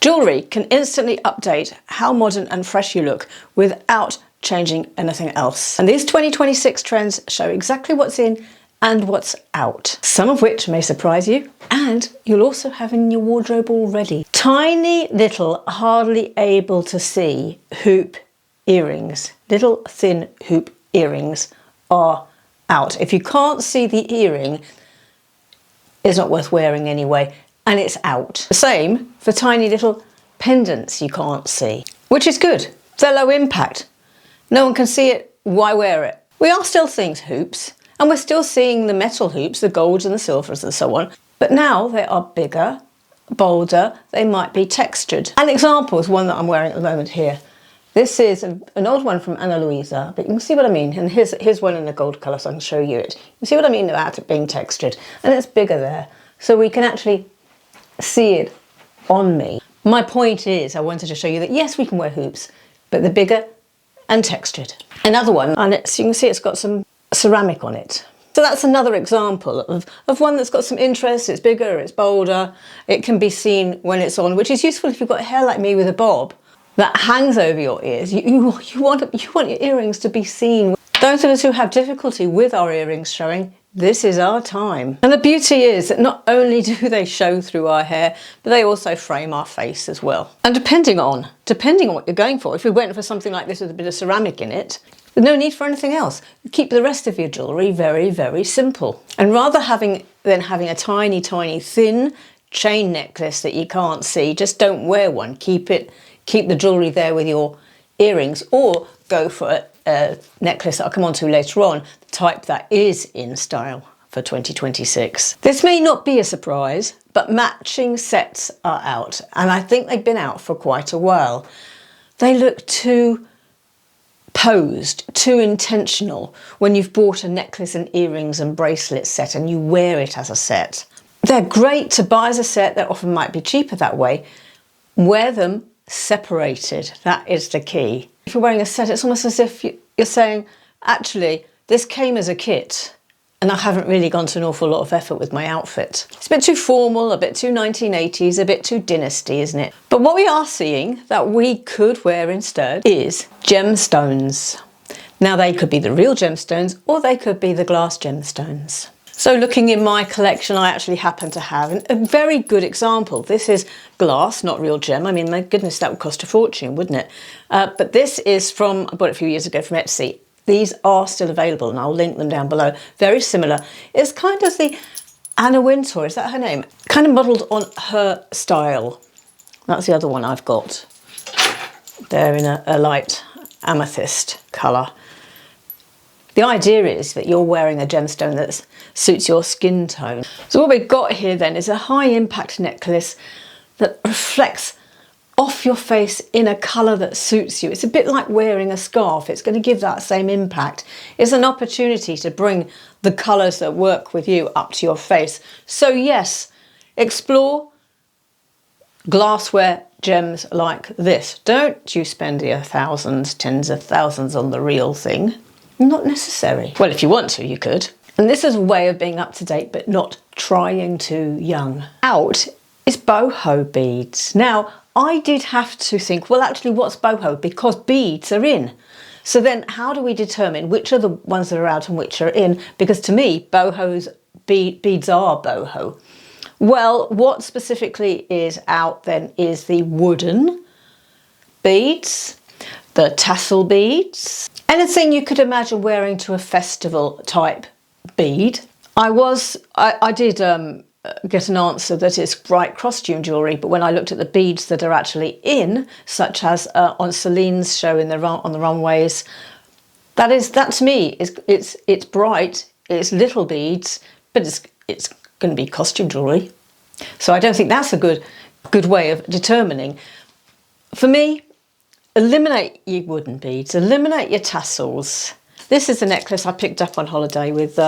Jewellery can instantly update how modern and fresh you look without changing anything else. And these 2026 trends show exactly what's in and what's out, some of which may surprise you, and you'll also have in your wardrobe already. Tiny little, hardly able to see hoop earrings, little thin hoop earrings are out. If you can't see the earring, it's not worth wearing anyway, and it's out. The same for tiny little pendants you can't see, which is good. They're low impact. No one can see it, why wear it? We are still seeing hoops, and we're still seeing the metal hoops, the golds and the silvers and so on, but now they are bigger, bolder, they might be textured. An example is one that I'm wearing at the moment here. This is an old one from Ana Luisa, but you can see what I mean. And here's one in the gold colour, so I can show you it. You see what I mean about it being textured, and it's bigger there, so we can actually see it on me. My point is, I wanted to show you that yes, we can wear hoops, but they're bigger and textured. Another one, and you can see it's got some ceramic on it. So that's another example of one that's got some interest. It's bigger, it's bolder, it can be seen when it's on, which is useful if you've got hair like me with a bob that hangs over your ears. You want your earrings to be seen. Those of us who have difficulty with our earrings showing, this is our time. And the beauty is that not only do they show through our hair, but they also frame our face as well. And depending on what you're going for, if we went for something like this with a bit of ceramic in it, there's no need for anything else. Keep the rest of your jewellery very, very simple. And rather than having a tiny, tiny thin chain necklace that you can't see, just don't wear one. Keep the jewellery there with your earrings, or go for a necklace that I'll come on to later on, the type that is in style for 2026. This may not be a surprise, but matching sets are out, and I think they've been out for quite a while. They look too posed, too intentional when you've bought a necklace and earrings and bracelet set and you wear it as a set. They're great to buy as a set, they often might be cheaper that way. Wear them separated, that is the key. If you're wearing a set, it's almost as if you're saying, actually, this came as a kit and I haven't really gone to an awful lot of effort with my outfit. It's a bit too formal, a bit too 1980s, a bit too dynasty, isn't it? But what we are seeing that we could wear instead is gemstones. Now they could be the real gemstones or they could be the glass gemstones. So looking in my collection, I actually happen to have a very good example. This is glass, not real gem. I mean, my goodness, that would cost a fortune, wouldn't it? But this is from, I bought it a few years ago from Etsy. These are still available and I'll link them down below. Very similar. It's kind of the Anna Wintour, is that her name? Kind of modelled on her style. That's the other one I've got. They're in a light amethyst colour. The idea is that you're wearing a gemstone that suits your skin tone. So what we've got here then is a high impact necklace that reflects off your face in a colour that suits you. It's a bit like wearing a scarf. It's going to give that same impact. It's an opportunity to bring the colours that work with you up to your face. So yes, explore glassware gems like this. Don't you spend your thousands, tens of thousands on the real thing. Not necessary. Well, if you want to, you could. And this is a way of being up to date, but not trying too young. Out is boho beads. Now, I did have to think, well, actually, what's boho? Because beads are in. So then how do we determine which are the ones that are out and which are in? Because to me, beads are boho. Well, what specifically is out then is the wooden beads, the tassel beads, anything you could imagine wearing to a festival type bead. I did get an answer that it's bright costume jewellery, but when I looked at the beads that are actually in, such as on Celine's show on the runways, that to me it's bright, it's little beads, but it's going to be costume jewellery. So I don't think that's a good way of determining. For me, eliminate your wooden beads, eliminate your tassels. This is a necklace I picked up on holiday with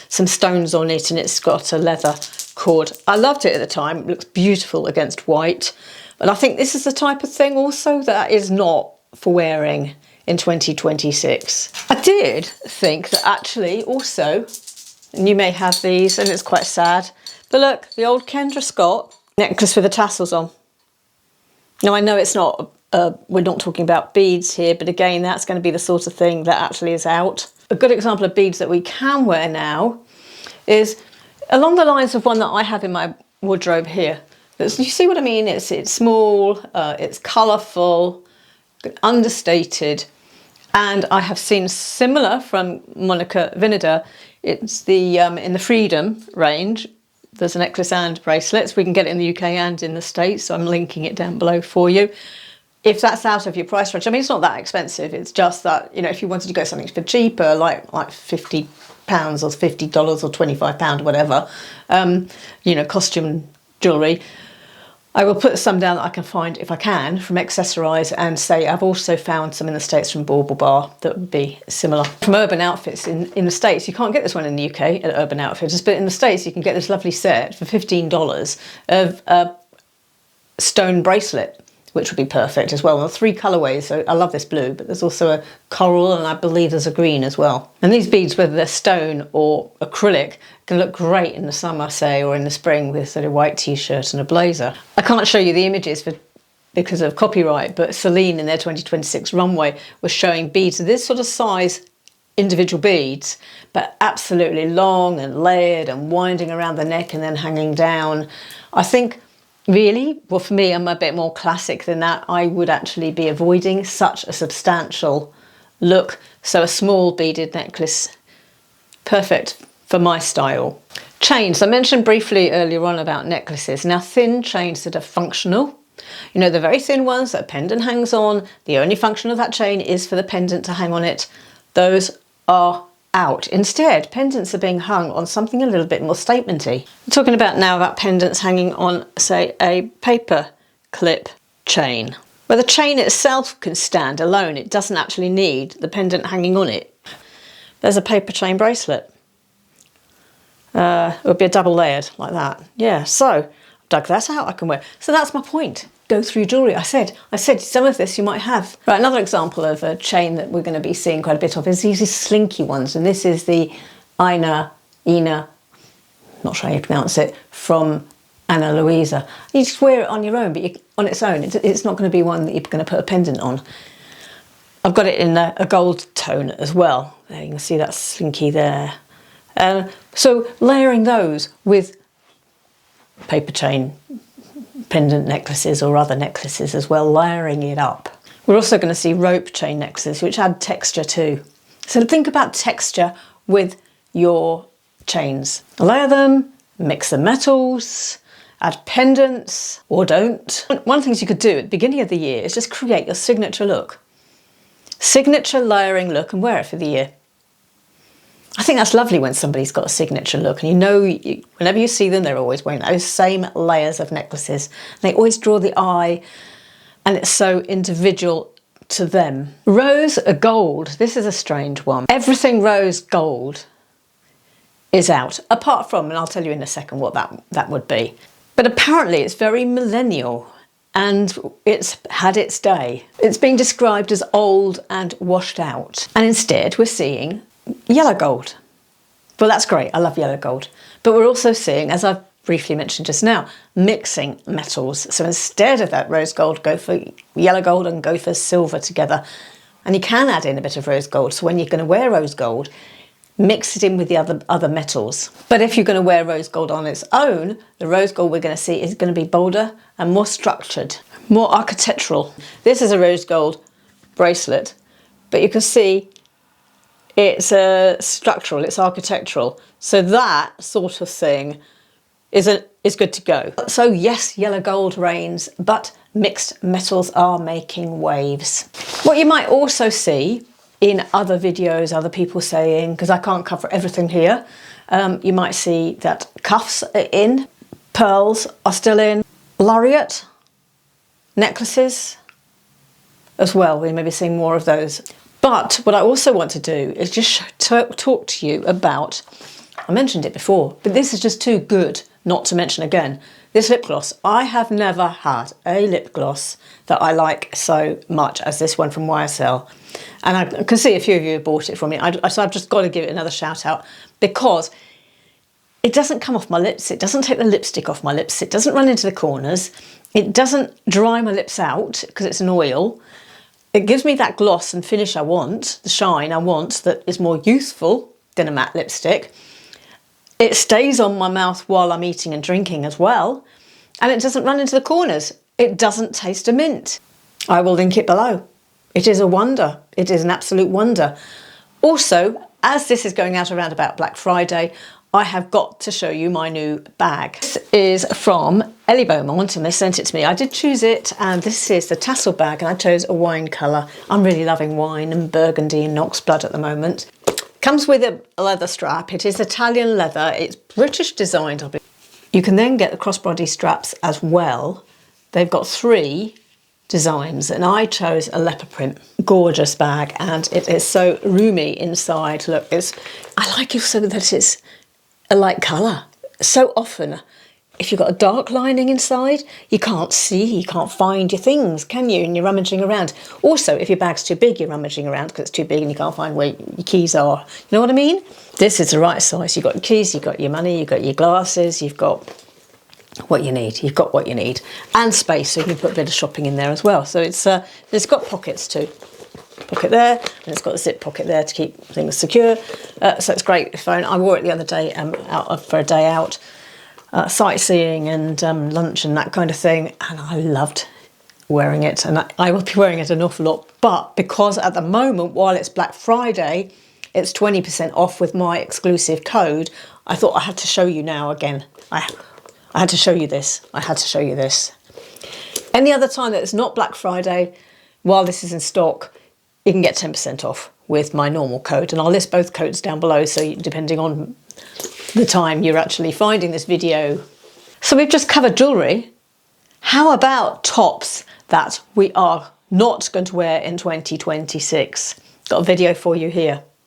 some stones on it, and it's got a leather cord. I loved it at the time. It looks beautiful against white. But I think this is the type of thing also that is not for wearing in 2026. I did think that actually also, and you may have these and it's quite sad, but look, the old Kendra Scott necklace with the tassels on. Now, I know it's not, we're not talking about beads here, but again, that's going to be the sort of thing that actually is out. A good example of beads that we can wear now is along the lines of one that I have in my wardrobe here. You see what I mean? It's small, it's colourful, understated, and I have seen similar from Monica Vinader. It's the in the Freedom range. There's a necklace and bracelets. We can get it in the UK and in the States, so I'm linking it down below for you. If that's out of your price range, I mean, it's not that expensive. It's just that, you know, if you wanted to go something for cheaper, like £50 or $50 or £25, whatever, you know, costume jewellery, I will put some down that I can find, if I can, from Accessorize, and say I've also found some in the States from Bauble Bar that would be similar. From Urban Outfitters in the States, you can't get this one in the UK at Urban Outfitters, but in the States you can get this lovely set for $15 of a stone bracelet, which would be perfect as well. There are 3 colourways, so I love this blue, but there's also a coral and I believe there's a green as well. And these beads, whether they're stone or acrylic, can look great in the summer, say, or in the spring with sort of white t-shirt and a blazer. I can't show you the images because of copyright, but Celine in their 2026 runway was showing beads of this sort of size, individual beads, but absolutely long and layered and winding around the neck and then hanging down. I think really, well, for me, I'm a bit more classic than that. I would actually be avoiding such a substantial look. So a small beaded necklace, perfect for my style. Chains, I mentioned briefly earlier on about necklaces. Now, thin chains that are functional, you know, the very thin ones that a pendant hangs on, the only function of that chain is for the pendant to hang on it. Those are out. Instead, pendants are being hung on something a little bit more statementy. I'm talking about now about pendants hanging on, say, a paper clip chain, where the chain itself can stand alone. It doesn't actually need the pendant hanging on it. There's a paper chain bracelet. It would be a double layered like that. Yeah, so I've dug that out, I can wear. So that's my point. Go through jewellery. I said some of this you might have. Right, another example of a chain that we're going to be seeing quite a bit of is these slinky ones, and this is the Ina, not sure how you pronounce it, from Ana Luisa. You just wear it on your own, but on its own. It's not going to be one that you're going to put a pendant on. I've got it in a gold tone as well. There, you can see that slinky there. So layering those with paper chain pendant necklaces or other necklaces as well, layering it up. We're also going to see rope chain necklaces, which add texture too. So think about texture with your chains. Layer them, mix the metals, add pendants, or don't. One of the things you could do at the beginning of the year is just create your signature look. Signature layering look, and wear it for the year. I think that's lovely when somebody's got a signature look, and you know, whenever you see them, they're always wearing those same layers of necklaces. They always draw the eye, and it's so individual to them. Rose gold, this is a strange one. Everything rose gold is out, apart from, and I'll tell you in a second what that would be. But apparently it's very millennial, and it's had its day. It's being described as old and washed out, and instead we're seeing yellow gold. Well, that's great. I love yellow gold. But we're also seeing, as I've briefly mentioned just now, mixing metals. So instead of that rose gold, go for yellow gold and go for silver together. And you can add in a bit of rose gold. So when you're going to wear rose gold, mix it in with the other metals. But if you're going to wear rose gold on its own, the rose gold we're going to see is going to be bolder and more structured, more architectural. This is a rose gold bracelet, but you can see it's structural, it's architectural. So that sort of thing is good to go. So yes, yellow gold reigns, but mixed metals are making waves. What you might also see in other videos, other people saying, because I can't cover everything here, you might see that cuffs are in, pearls are still in, lariat, necklaces as well. We may be seeing more of those. But what I also want to do is just talk to you about, I mentioned it before, but this is just too good not to mention again. This lip gloss. I have never had a lip gloss that I like so much as this one from YSL. And I can see a few of you have bought it from me. So I've just got to give it another shout out, because It doesn't come off my lips, it doesn't take the lipstick off my lips, it doesn't run into the corners, it doesn't dry my lips out because it's an oil. It gives me that gloss and finish I want, the shine I want, that is more youthful than a matte lipstick. It stays on my mouth while I'm eating and drinking as well, and it doesn't run into the corners. It doesn't taste a mint. I will link it below. It is a wonder. It is an absolute wonder. Also, as this is going out around about Black Friday, I have got to show you my new bag. This is from Ellie Beaumont and they sent it to me. I did choose it, and this is the tassel bag, and I chose a wine colour. I'm really loving wine and burgundy and oxblood at the moment. Comes with a leather strap. It is Italian leather. It's British designed. You can then get the crossbody straps as well. They've got 3 designs, and I chose a leopard print. Gorgeous bag, and it is so roomy inside. Look, I like also that it's a light colour. So often, if you've got a dark lining inside, you can't see, you can't find your things, can you? And you're rummaging around. Also, if your bag's too big, you're rummaging around because it's too big and you can't find where your keys are. You know what I mean? This is the right size. You've got your keys, you've got your money, you've got your glasses, you've got what you need. You've got what you need. And space, so you can put a bit of shopping in there as well. So it's got pockets too. Pocket there, and it's got a zip pocket there to keep things secure. So it's great. Phone. I wore it the other day out for a day out, sightseeing and lunch and that kind of thing, and I loved wearing it. And I will be wearing it an awful lot. But because at the moment, while it's Black Friday, it's 20% off with my exclusive code, I thought I had to show you now again. I had to show you this. I had to show you this. Any other time that it's not Black Friday, while this is in stock, you can get 10% off with my normal code, and I'll list both codes down below, so depending on the time you're actually finding this video. So we've just covered jewellery. How about tops that we are not going to wear in 2026? Got a video for you here.